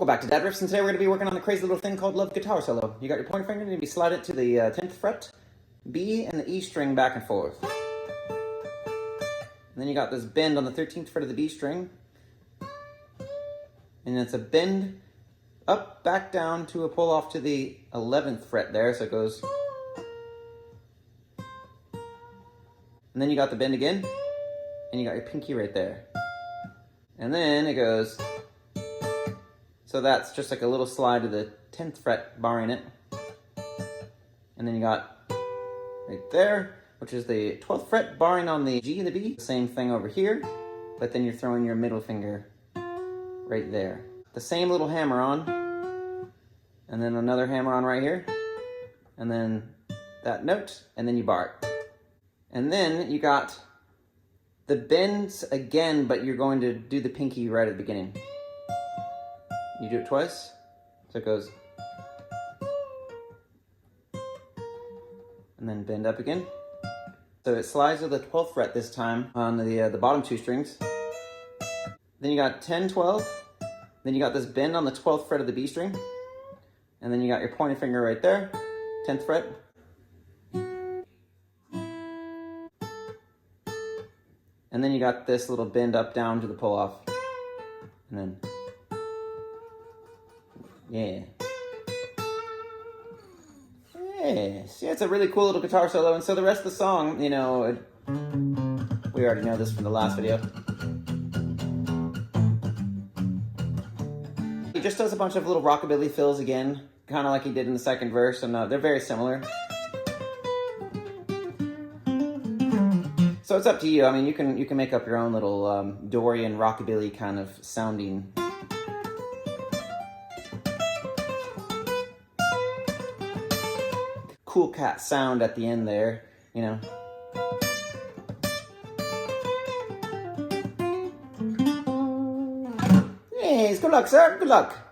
Welcome back to Dad Riffs, and today we're going to be working on a crazy little thing called love guitar solo. You got your pointer finger, and you're going to be slide it to the 10th fret, B and the E string back and forth. And then you got this bend on the 13th fret of the B string. And it's a bend up, back down to a pull off to the 11th fret there, so it goes. And then you got the bend again, and you got your pinky right there. And then it goes. So that's just like a little slide to the 10th fret barring it. And then you got right there, which is the 12th fret barring on the G and the B. Same thing over here, but then you're throwing your middle finger right there. The same little hammer on, and then another hammer on right here, and then that note, and then you bar it. And then you got the bends again, but you're going to do the pinky right at the beginning. You do it twice, so it goes, and then bend up again. So it slides to the 12th fret this time on the bottom two strings. Then you got 10, 12. Then you got this bend on the 12th fret of the B string. And then you got your pointer finger right there, 10th fret. And then you got this little bend up down to the pull off. And then, yeah. Yes, yeah, it's a really cool little guitar solo. And so the rest of the song, you know, we already know this from the last video. He just does a bunch of little rockabilly fills again, kind of like he did in the second verse, and they're very similar. So it's up to you. I mean, you can make up your own little Dorian rockabilly kind of sounding. Cool cat sound at the end there, you know. Yes, good luck, sir. Good luck.